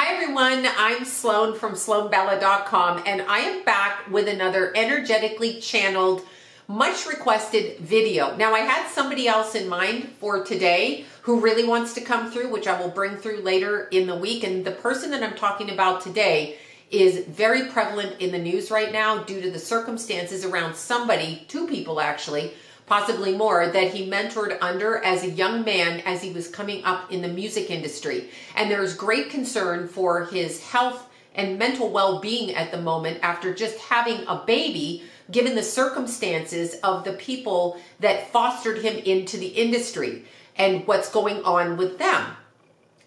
Hi everyone, I'm Sloan from SloanBella.com, and I am back with another energetically channeled, much requested video. Now I had somebody else in mind for today who really wants to come through, which I will bring through later in the week. And the person that I'm talking about today is very prevalent in the news right now due to the circumstances around somebody, two people actually, possibly more, that he mentored under as a young man as he was coming up in the music industry. And there's great concern for his health and mental well-being at the moment after just having a baby, given the circumstances of the people that fostered him into the industry and what's going on with them.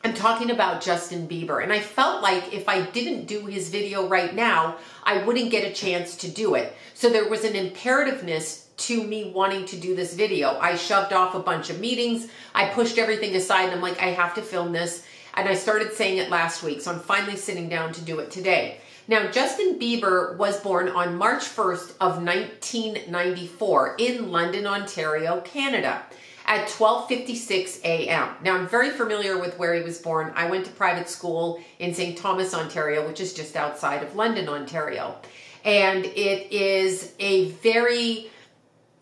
I'm talking about Justin Bieber, and I felt like if I didn't do his video right now, I wouldn't get a chance to do it. So there was an imperativeness to me wanting to do this video. I shoved off a bunch of meetings. I pushed everything aside and I'm like, I have to film this. And I started saying it last week. So I'm finally sitting down to do it today. Now, Justin Bieber was born on March 1st of 1994 in London, Ontario, Canada at 12:56 a.m. Now, I'm very familiar with where he was born. I went to private school in St. Thomas, Ontario, which is just outside of London, Ontario. And it is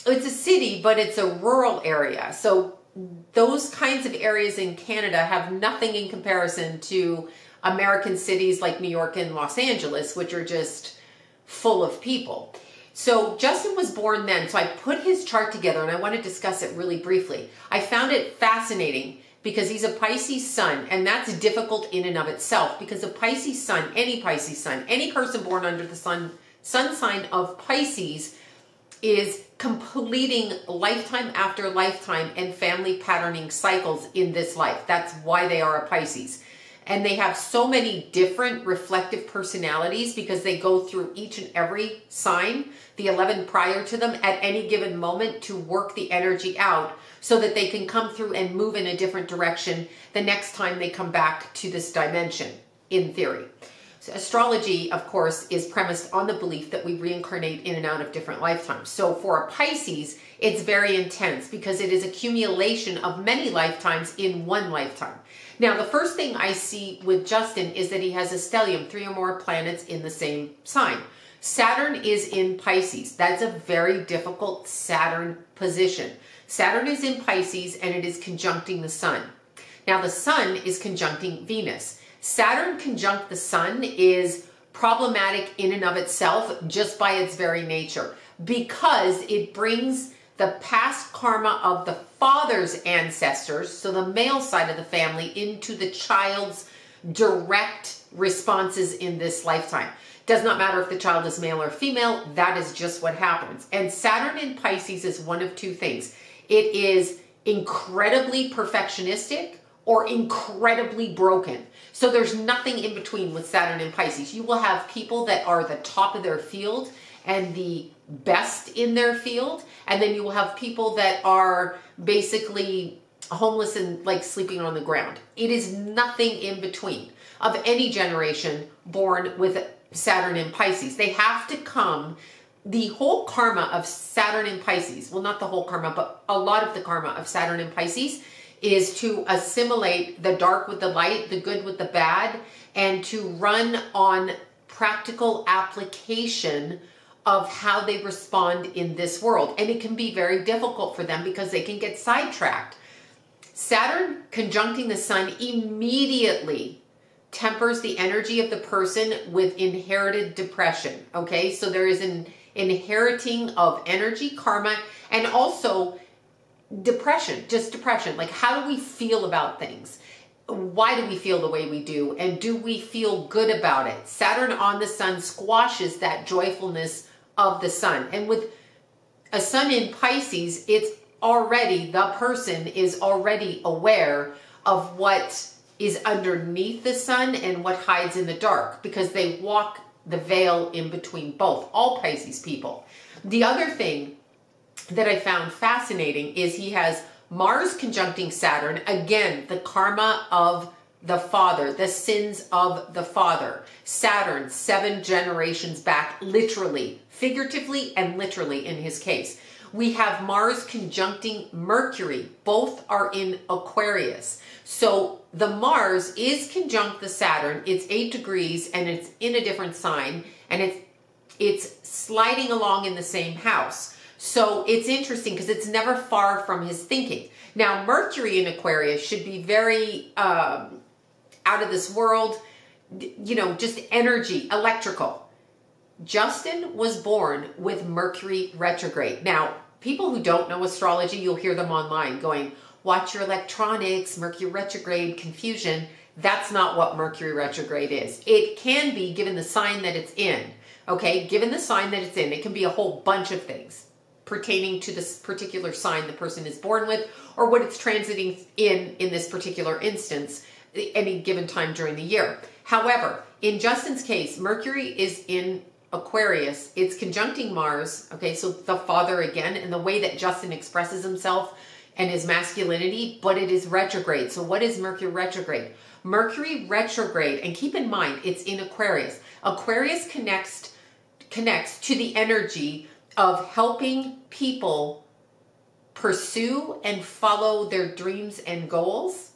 it's a city, but it's a rural area. So those kinds of areas in Canada have nothing in comparison to American cities like New York and Los Angeles, which are just full of people. So Justin was born then. So I put his chart together and I want to discuss it really briefly. I found it fascinating because he's a Pisces sun, and that's difficult in and of itself because a Pisces sun, any person born under the sun sign of Pisces is completing lifetime after lifetime and family patterning cycles in this life. That's why they are a Pisces. And they have so many different reflective personalities because they go through each and every sign, the 11 prior to them, at any given moment to work the energy out so that they can come through and move in a different direction the next time they come back to this dimension, in theory. So astrology, of course, is premised on the belief that we reincarnate in and out of different lifetimes. So for a Pisces, it's very intense because it is accumulation of many lifetimes in one lifetime. Now, the first thing I see with Justin is that he has a stellium, 3 or more planets in the same sign. Saturn is in Pisces. That's a very difficult Saturn position. Saturn is in Pisces and it is conjuncting the sun. Now, the sun is conjuncting Venus. Saturn conjunct the sun is problematic in and of itself just by its very nature because it brings the past karma of the father's ancestors, so the male side of the family, into the child's direct responses in this lifetime. Does not matter if the child is male or female, that is just what happens. And Saturn in Pisces is one of two things. It is incredibly perfectionistic or incredibly broken. So there's nothing in between with Saturn and Pisces. You will have people that are the top of their field and the best in their field, and then you will have people that are basically homeless and like sleeping on the ground. It is nothing in between of any generation born with Saturn in Pisces. They have to come, the whole karma of Saturn in Pisces, well, not the whole karma, but a lot of the karma of Saturn in Pisces is to assimilate the dark with the light, the good with the bad, and to run on practical application of how they respond in this world. And it can be very difficult for them because they can get sidetracked. Saturn conjuncting the sun immediately tempers the energy of the person with inherited depression. Okay, so there is an inheriting of energy, karma, and also depression, just depression. Like, how do we feel about things? Why do we feel the way we do? And do we feel good about it? Saturn on the sun squashes that joyfulness of the sun. And with a sun in Pisces, it's already, the person is already aware of what is underneath the sun and what hides in the dark because they walk the veil in between both, all Pisces people. The other thing that I found fascinating is he has Mars conjuncting Saturn, again, the karma of the father, the sins of the father. Saturn, 7 generations back, literally, figuratively and literally in his case. We have Mars conjuncting Mercury. Both are in Aquarius. So the Mars is conjunct the Saturn. It's 8 degrees and it's in a different sign, and it's sliding along in the same house. So it's interesting because it's never far from his thinking. Now, Mercury in Aquarius should be very out of this world, you know, just energy, electrical. Justin was born with Mercury retrograde. Now, people who don't know astrology, you'll hear them online going, watch your electronics, Mercury retrograde, confusion. That's not what Mercury retrograde is. It can be given the sign that it's in, okay? Given the sign that it's in, it can be a whole bunch of things pertaining to this particular sign the person is born with, or what it's transiting in this particular instance, any given time during the year. However, in Justin's case, Mercury is in Aquarius. It's conjuncting Mars, okay? So the father again, and the way that Justin expresses himself and his masculinity, but it is retrograde. So what is Mercury retrograde? Mercury retrograde, and keep in mind, it's in Aquarius. Aquarius connects to the energy of helping people pursue and follow their dreams and goals.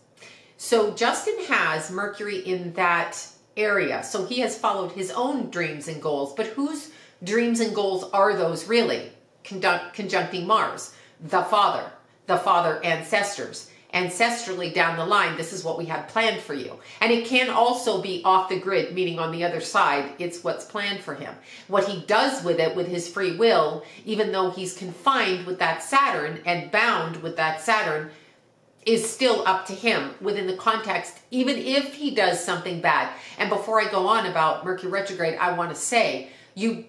So Justin has Mercury in that area. So he has followed his own dreams and goals. But whose dreams and goals are those really? Conjuncting Mars, the father ancestors. Ancestrally down the line, this is what we had planned for you. And it can also be off the grid, meaning on the other side, it's what's planned for him. What he does with it, with his free will, even though he's confined with that Saturn and bound with that Saturn, is still up to him within the context, even if he does something bad. And before I go on about Mercury retrograde, I want to say, you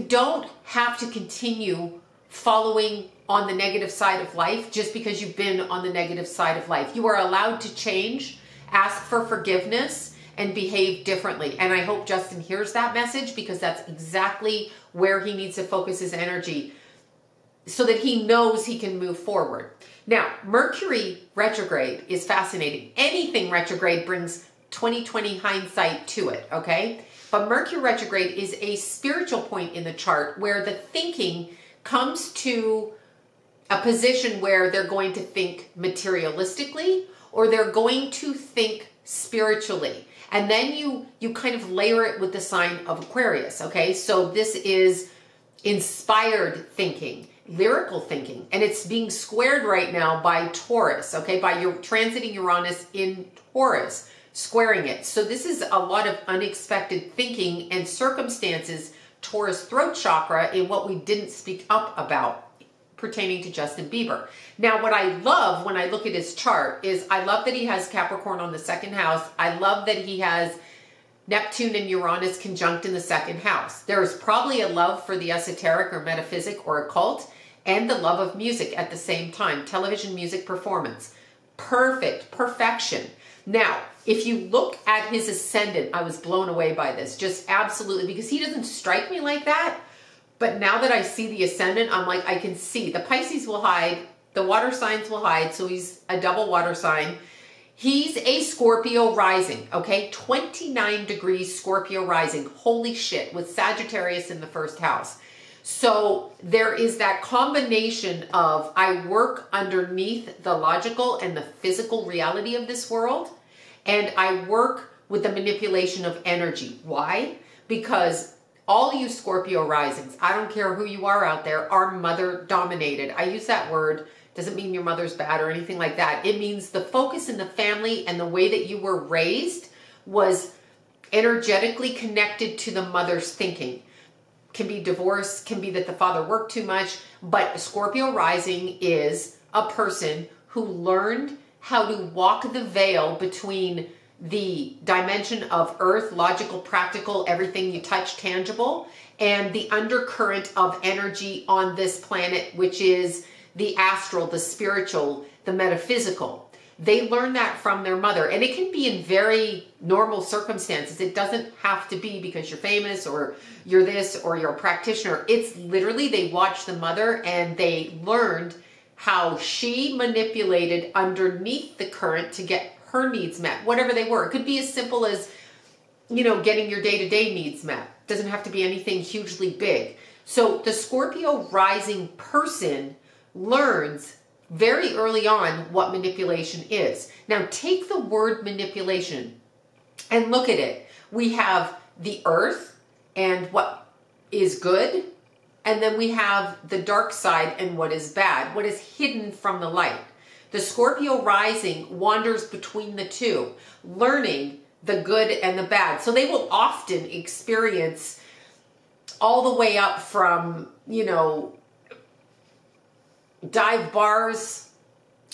don't have to continue following on the negative side of life just because you've been on the negative side of life. You are allowed to change, ask for forgiveness, and behave differently. And I hope Justin hears that message, because that's exactly where he needs to focus his energy so that he knows he can move forward. Now, Mercury retrograde is fascinating. Anything retrograde brings 20/20 hindsight to it, okay? But Mercury retrograde is a spiritual point in the chart where the thinking comes to a position where they're going to think materialistically, or they're going to think spiritually. And then you kind of layer it with the sign of Aquarius, okay? So this is inspired thinking, lyrical thinking, and it's being squared right now by Taurus, okay? By your transiting Uranus in Taurus, squaring it. So this is a lot of unexpected thinking and circumstances, Taurus throat chakra, in what we didn't speak up about pertaining to Justin Bieber. Now, what I love when I look at his chart is I love that he has Capricorn on the second house. I love that he has Neptune and Uranus conjunct in the second house. There is probably a love for the esoteric or metaphysic or occult, and the love of music at the same time. Television, music, performance. Perfect. Perfection. Now, if you look at his ascendant, I was blown away by this. Just absolutely, because he doesn't strike me like that. But now that I see the ascendant, I'm like, I can see. The Pisces will hide. The water signs will hide. So he's a double water sign. He's a Scorpio rising, okay? 29 degrees Scorpio rising. Holy shit, with Sagittarius in the first house. So there is that combination of I work underneath the logical and the physical reality of this world, and I work with the manipulation of energy. Why? Because all you Scorpio risings, I don't care who you are out there, are mother dominated. I use that word. Doesn't mean your mother's bad or anything like that. It means the focus in the family and the way that you were raised was energetically connected to the mother's thinking. Can be divorce, can be that the father worked too much, but Scorpio rising is a person who learned how to walk the veil between the dimension of earth, logical, practical, everything you touch, tangible, and the undercurrent of energy on this planet, which is the astral, the spiritual, the metaphysical. They learn that from their mother, and it can be in very normal circumstances. It doesn't have to be because you're famous or you're this or you're a practitioner. It's literally they watched the mother and they learned how she manipulated underneath the current to get her needs met, whatever they were. It could be as simple as, you know, getting your day-to-day needs met. It doesn't have to be anything hugely big. So the Scorpio rising person learns very early on what manipulation is. Now take the word manipulation and look at it. We have the earth and what is good, and then we have the dark side and what is bad, what is hidden from the light. The Scorpio rising wanders between the two, learning the good and the bad. So they will often experience all the way up from, dive bars,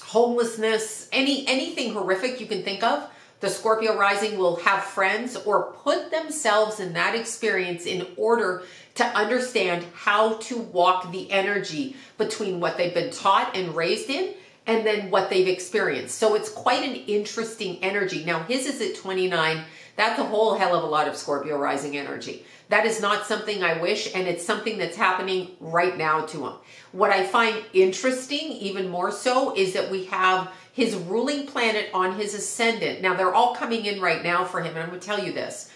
homelessness, anything horrific you can think of. The Scorpio rising will have friends or put themselves in that experience in order to understand how to walk the energy between what they've been taught and raised in and then what they've experienced. So it's quite an interesting energy. Now his is at 29. That's a whole hell of a lot of Scorpio rising energy. That is not something I wish, and it's something that's happening right now to him. What I find interesting, even more so, is that we have his ruling planet on his ascendant. Now, they're all coming in right now for him, and I'm going to tell you this.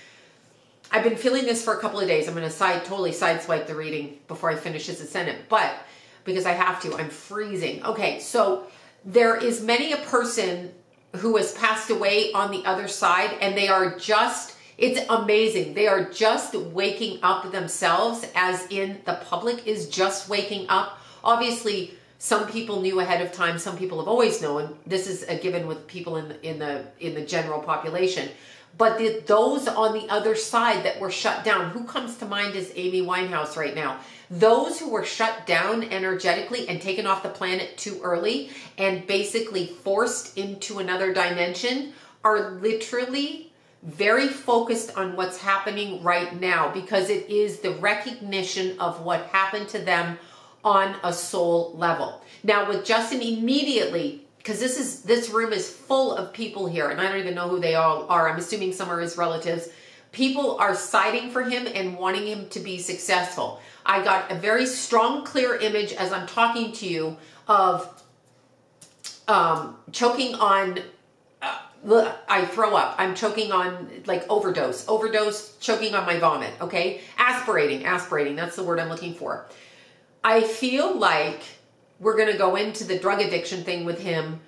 I've been feeling this for a couple of days. I'm going to totally sideswipe the reading before I finish his ascendant, but because I have to, I'm freezing. Okay, so there is many a person who has passed away on the other side, and they are just, it's amazing. They are just waking up themselves, as in the public is just waking up. Obviously, some people knew ahead of time. Some people have always known. This is a given with people in the general population. But those on the other side that were shut down, who comes to mind is Amy Winehouse right now. Those who were shut down energetically and taken off the planet too early and basically forced into another dimension are literally very focused on what's happening right now, because it is the recognition of what happened to them on a soul level. Now with Justin, immediately, because this room is full of people here, and I don't even know who they all are. I'm assuming some are his relatives. People are siding for him and wanting him to be successful. I got a very strong, clear image as I'm talking to you of choking on, I throw up. I'm choking on like overdose, choking on my vomit, okay? Aspirating, that's the word I'm looking for. I feel like we're going to go into the drug addiction thing with him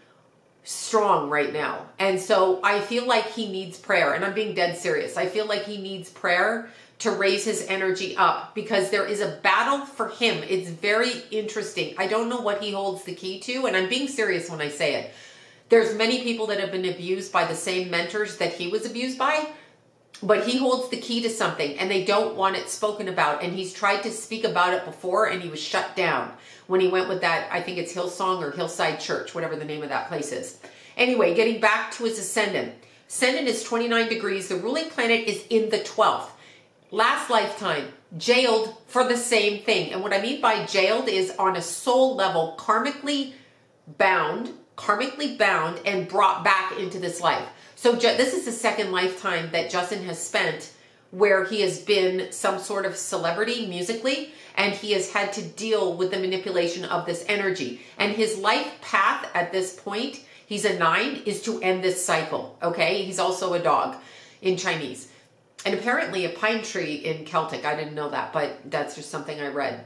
strong right now. And so I feel like he needs prayer, and I'm being dead serious. I feel like he needs prayer to raise his energy up, because there is a battle for him. It's very interesting. I don't know what he holds the key to, and I'm being serious when I say it. There's many people that have been abused by the same mentors that he was abused by, but he holds the key to something, and they don't want it spoken about. And he's tried to speak about it before, and he was shut down when he went with that, I think it's Hillsong or Hillside Church, whatever the name of that place is. Anyway, getting back to his ascendant. Ascendant is 29 degrees. The ruling planet is in the 12th. Last lifetime, jailed for the same thing. And what I mean by jailed is on a soul level, karmically bound and brought back into this life. So this is the second lifetime that Justin has spent where he has been some sort of celebrity musically, and he has had to deal with the manipulation of this energy. And his life path at this point, he's a 9, is to end this cycle, okay? He's also a dog in Chinese. And apparently a pine tree in Celtic. I didn't know that, but that's just something I read.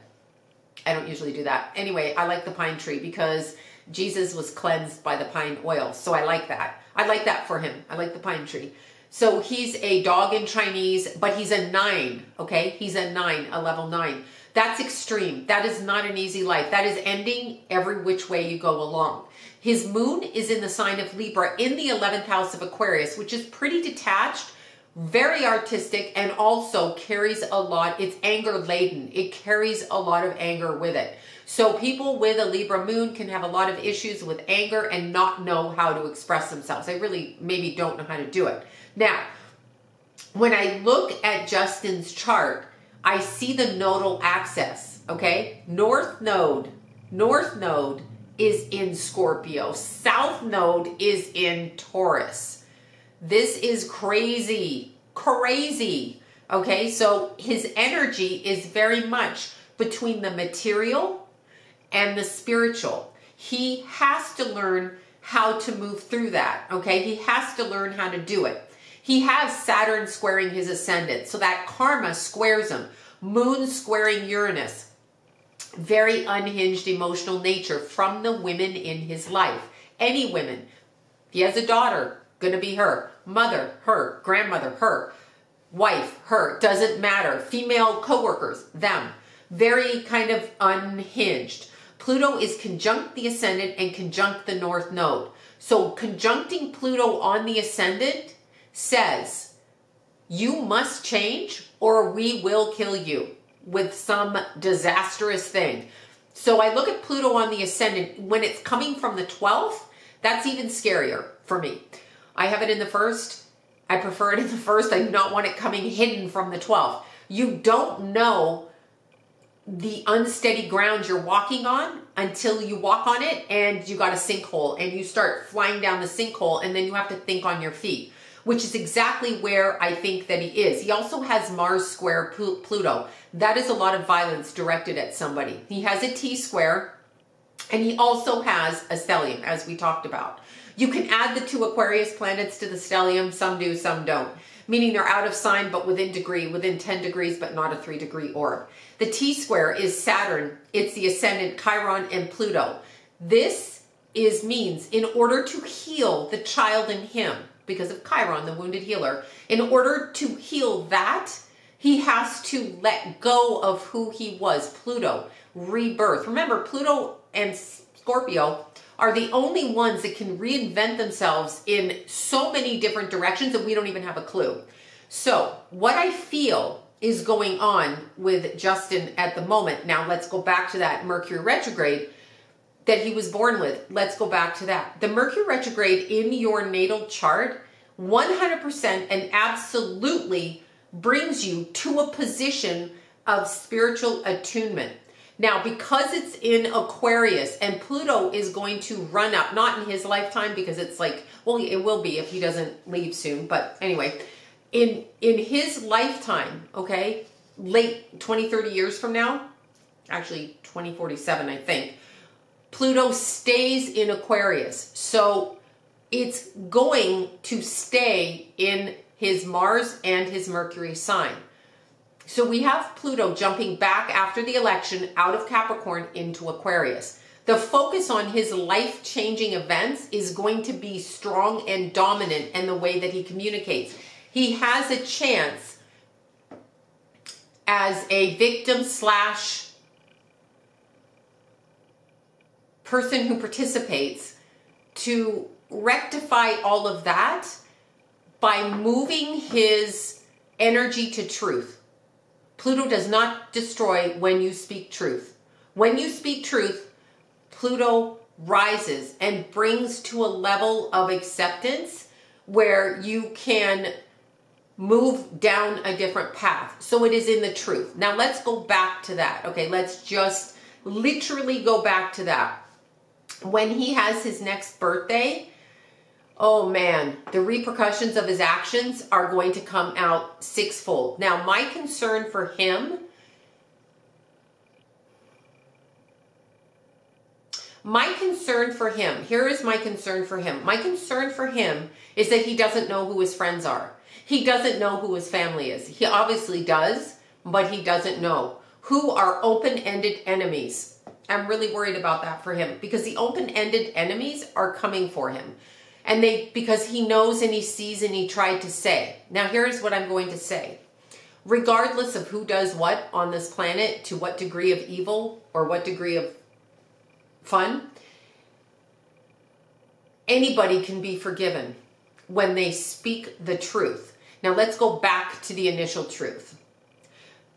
I don't usually do that. Anyway, I like the pine tree because Jesus was cleansed by the pine oil. So I like that. I like that for him. I like the pine tree. So he's a dog in Chinese, but he's a 9, okay? He's a 9, a level 9. That's extreme. That is not an easy life. That is ending every which way you go along. His moon is in the sign of Libra in the 11th house of Aquarius, which is pretty detached, very artistic, and also carries a lot. It's anger laden. It carries a lot of anger with it. So people with a Libra moon can have a lot of issues with anger and not know how to express themselves. They really maybe don't know how to do it. Now, when I look at Justin's chart, I see the nodal axis, okay? North node is in Scorpio. South node is in Taurus. This is crazy, okay? So his energy is very much between the material and the spiritual. He has to learn how to move through that, okay? He has to learn how to do it. He has Saturn squaring his ascendant, so that karma squares him. Moon squaring Uranus. Very unhinged emotional nature from the women in his life. Any women. If he has a daughter, gonna be her. Mother, her. Grandmother, her. Wife, her. Doesn't matter. Female coworkers, them. Very kind of unhinged. Pluto is conjunct the ascendant and conjunct the North Node. So conjuncting Pluto on the ascendant says, you must change or we will kill you with some disastrous thing. So I look at Pluto on the ascendant. When it's coming from the 12th, that's even scarier for me. I have it in the first. I prefer it in the first. I do not want it coming hidden from the 12th. You don't know the unsteady ground you're walking on until you walk on it and you got a sinkhole and you start flying down the sinkhole, and then you have to think on your feet, which is exactly where I think that he is. He also has Mars square Pluto. That is a lot of violence directed at somebody. He has a T square, and he also has a stellium, as we talked about. You can add the 2 Aquarius planets to the stellium. Some do, some don't. Meaning they're out of sign, but within 10 degrees, but not a 3-degree orb. The T square is Saturn. It's the ascendant, Chiron, and Pluto. This means in order to heal the child in him, because of Chiron, the wounded healer, in order to heal that, he has to let go of who he was. Pluto, rebirth. Remember, Pluto and Scorpio are the only ones that can reinvent themselves in so many different directions that we don't even have a clue. So what I feel is going on with Justin at the moment. Now let's go back to that Mercury retrograde that he was born with. Let's go back to that. The Mercury retrograde in your natal chart 100% and absolutely brings you to a position of spiritual attunement. Now, because it's in Aquarius and Pluto is going to run up, not in his lifetime because it's like, well, it will be if he doesn't leave soon. But anyway, in his lifetime, okay, late 20, 30 years from now, actually 2047, I think, Pluto stays in Aquarius. So it's going to stay in his Mars and his Mercury sign. So we have Pluto jumping back after the election out of Capricorn into Aquarius. The focus on his life-changing events is going to be strong and dominant in the way that he communicates. He has a chance as a victim slash person who participates to rectify all of that by moving his energy to truth. Pluto does not destroy when you speak truth. When you speak truth, Pluto rises and brings to a level of acceptance where you can move down a different path. So it is in the truth. Now let's go back to that. Okay, let's just literally go back to that. When he has his next birthday, oh man, the repercussions of his actions are going to come out sixfold. Now, my concern for him, here is my concern for him. My concern for him is that he doesn't know who his friends are. He doesn't know who his family is. He obviously does, but he doesn't know. Who are open-ended enemies? I'm really worried about that for him because the open-ended enemies are coming for him. And because he knows and he sees and he tried to say. Now here's what I'm going to say. Regardless of who does what on this planet, to what degree of evil or what degree of fun, anybody can be forgiven when they speak the truth. Now let's go back to the initial truth.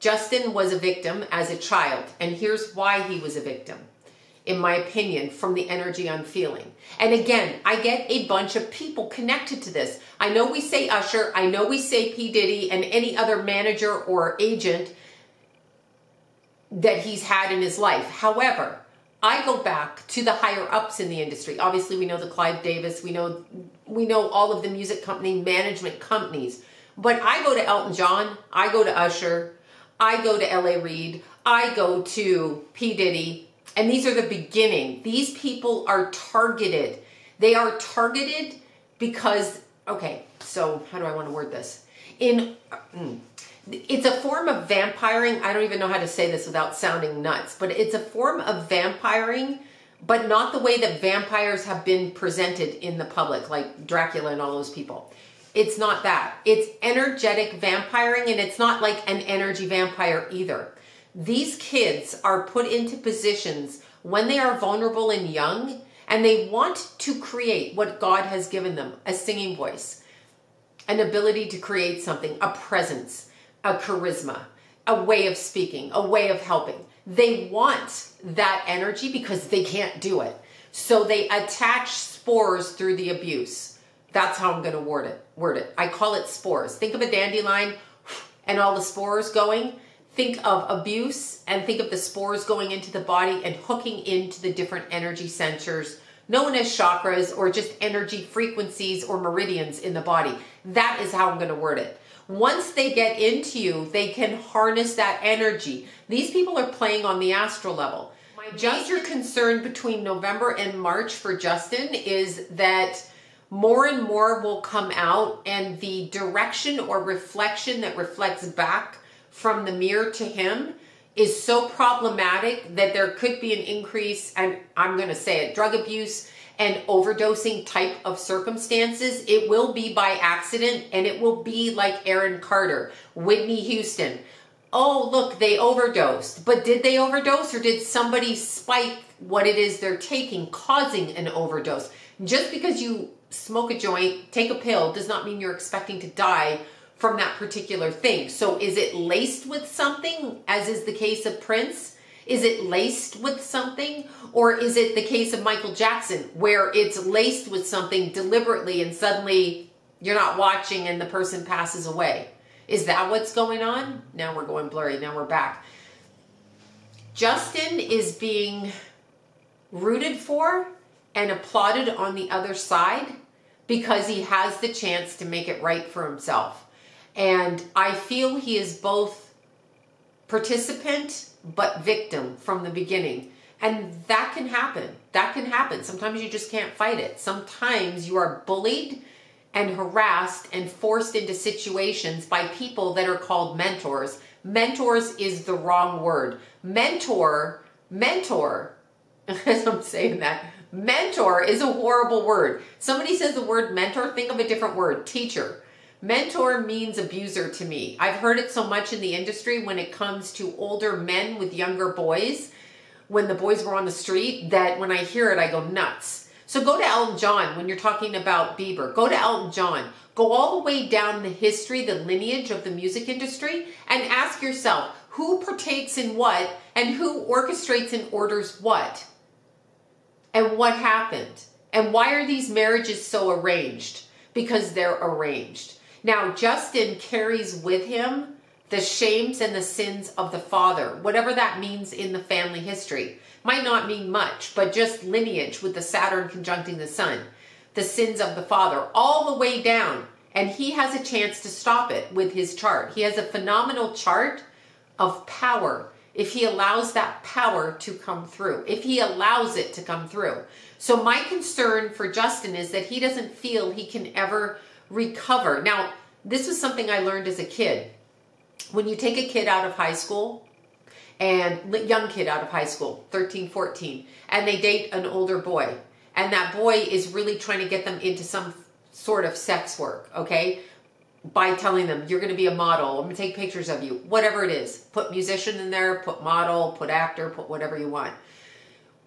Justin was a victim as a child, and here's why he was a victim. In my opinion, from the energy I'm feeling. And again, I get a bunch of people connected to this. I know we say Usher, I know we say P-Diddy and any other manager or agent that he's had in his life. However, I go back to the higher ups in the industry. Obviously, we know the Clive Davis, we know all of the music company management companies. But I go to Elton John, I go to Usher, I go to L.A. Reid, I go to P-Diddy, and these are the beginning. These people are targeted. They are targeted because, okay, so how do I want to word this? It's a form of vampiring. I don't even know how to say this without sounding nuts, but it's a form of vampiring, but not the way that vampires have been presented in the public, like Dracula and all those people. It's not that. It's energetic vampiring, and it's not like an energy vampire either. These kids are put into positions when they are vulnerable and young, and they want to create what God has given them: a singing voice, an ability to create something, a presence, a charisma, a way of speaking, a way of helping. They want that energy because they can't do it. So they attach spores through the abuse. That's how I'm going to word it. I call it spores. Think of a dandelion and all the spores going. Think of abuse and think of the spores going into the body and hooking into the different energy centers known as chakras, or just energy frequencies or meridians in the body. That is how I'm going to word it. Once they get into you, they can harness that energy. These people are playing on the astral level. My major concern between November and March for Justin is that more and more will come out, and the direction or reflection that reflects back from the mirror to him is so problematic that there could be an increase, and I'm going to say it, drug abuse and overdosing type of circumstances. It will be by accident, and it will be like Aaron Carter, Whitney Houston. Oh, look, they overdosed. But did they overdose, or did somebody spike what it is they're taking, causing an overdose? Just because you smoke a joint, take a pill, does not mean you're expecting to die from that particular thing. So is it laced with something, as is the case of Prince? Is it laced with something? Or is it the case of Michael Jackson, where it's laced with something deliberately and suddenly you're not watching and the person passes away? Is that what's going on? Now we're going blurry. Now we're back. Justin is being rooted for and applauded on the other side because he has the chance to make it right for himself. And I feel he is both participant but victim from the beginning. And that can happen. That can happen. Sometimes you just can't fight it. Sometimes you are bullied and harassed and forced into situations by people that are called mentors. Mentors is the wrong word. Mentor, as I'm saying that, mentor is a horrible word. Somebody says the word mentor, think of a different word, teacher. Mentor means abuser to me. I've heard it so much in the industry when it comes to older men with younger boys, when the boys were on the street, that when I hear it, I go nuts. So go to Elton John when you're talking about Bieber. Go to Elton John. Go all the way down the history, the lineage of the music industry, and ask yourself, who partakes in what and who orchestrates and orders what? And what happened? And why are these marriages so arranged? Because they're arranged. Now, Justin carries with him the shames and the sins of the father, whatever that means in the family history. Might not mean much, but just lineage with the Saturn conjuncting the sun. The sins of the father, all the way down. And he has a chance to stop it with his chart. He has a phenomenal chart of power if he allows that power to come through, if he allows it to come through. So my concern for Justin is that he doesn't feel he can ever recover. Now, this was something I learned as a kid. When you take a kid out of high school, and young kid out of high school, 13, 14, and they date an older boy, and that boy is really trying to get them into some sort of sex work, okay? By telling them, you're going to be a model, I'm going to take pictures of you, whatever it is. Put musician in there, put model, put actor, put whatever you want.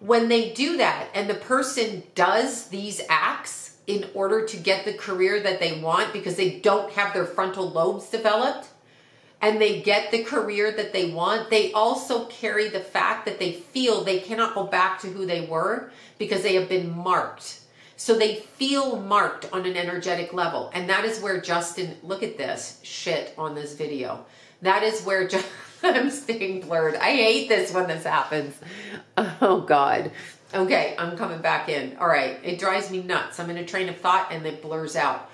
When they do that, and the person does these acts in order to get the career that they want because they don't have their frontal lobes developed, and they get the career that they want, they also carry the fact that they feel they cannot go back to who they were because they have been marked. So they feel marked on an energetic level. And that is where Justin, look at this shit on this video. That is where I'm staying blurred. I hate this when this happens. Oh God. Okay, I'm coming back in. All right, it drives me nuts. I'm in a train of thought and it blurs out.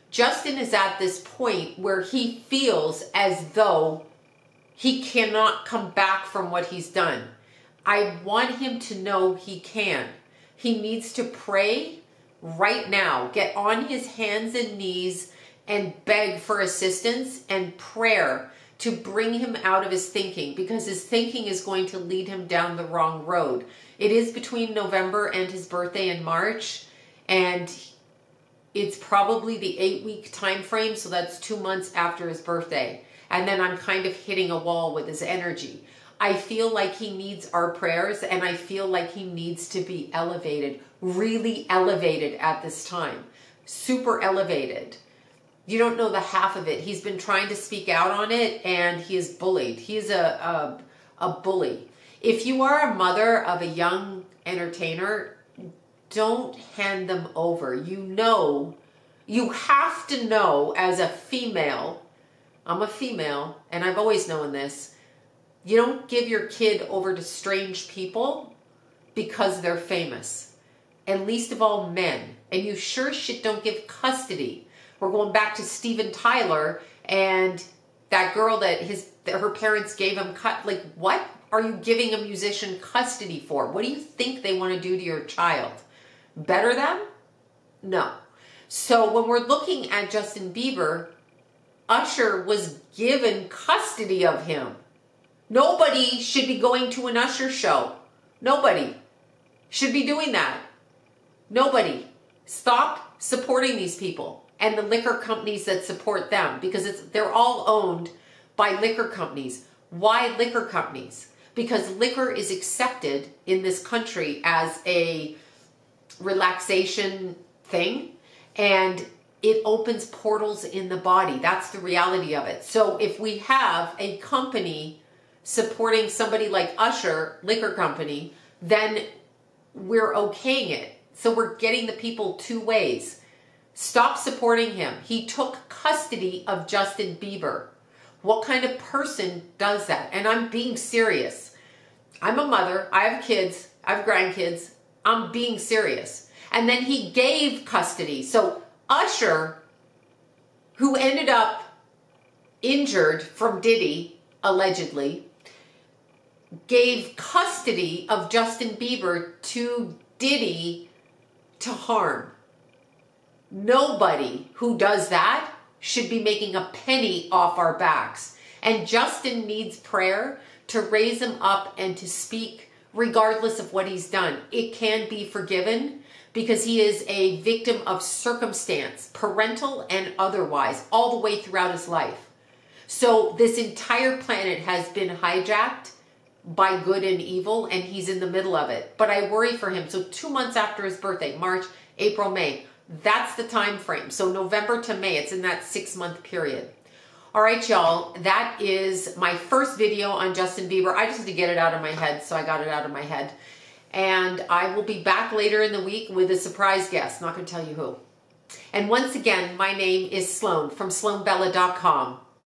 Justin is at this point where he feels as though he cannot come back from what he's done. I want him to know he can. He needs to pray right now. Get on his hands and knees and beg for assistance and prayer to bring him out of his thinking, because his thinking is going to lead him down the wrong road. It is between November and his birthday in March, and it's probably the 8-week time frame, so that's 2 months after his birthday. And then I'm kind of hitting a wall with his energy. I feel like he needs our prayers, and I feel like he needs to be elevated, really elevated at this time. Super elevated. You don't know the half of it. He's been trying to speak out on it, and he is bullied. He is a bully. If you are a mother of a young entertainer, don't hand them over. You have to know as a female, I'm a female, and I've always known this, you don't give your kid over to strange people because they're famous. And least of all, men. And you sure shit don't give custody. We're going back to Steven Tyler and that girl that her parents gave him like, what are you giving a musician custody for? What do you think they want to do to your child? Better them? No. So when we're looking at Justin Bieber, Usher was given custody of him. Nobody should be going to an Usher show. Nobody should be doing that. Nobody. Stop supporting these people and the liquor companies that support them, because they're all owned by liquor companies. Why liquor companies? Because liquor is accepted in this country as a relaxation thing, and it opens portals in the body. That's the reality of it. So if we have a company supporting somebody like Usher, liquor company, then we're okaying it. So we're getting the people 2 ways. Stop supporting him. He took custody of Justin Bieber. What kind of person does that? And I'm being serious. I'm a mother. I have kids. I have grandkids. I'm being serious. And then he gave custody. So Usher, who ended up injured from Diddy, allegedly, gave custody of Justin Bieber to Diddy to harm. Nobody who does that should be making a penny off our backs. And Justin needs prayer to raise him up and to speak regardless of what he's done. It can be forgiven because he is a victim of circumstance, parental and otherwise, all the way throughout his life. So this entire planet has been hijacked by good and evil, and he's in the middle of it. But I worry for him. So 2 months after his birthday, March, April, May, that's the time frame. So November to May, it's in that 6-month period. All right, y'all, that is my first video on Justin Bieber. I just had to get it out of my head, so I got it out of my head. And I will be back later in the week with a surprise guest. Not going to tell you who. And once again, my name is Sloan from SloanBella.com.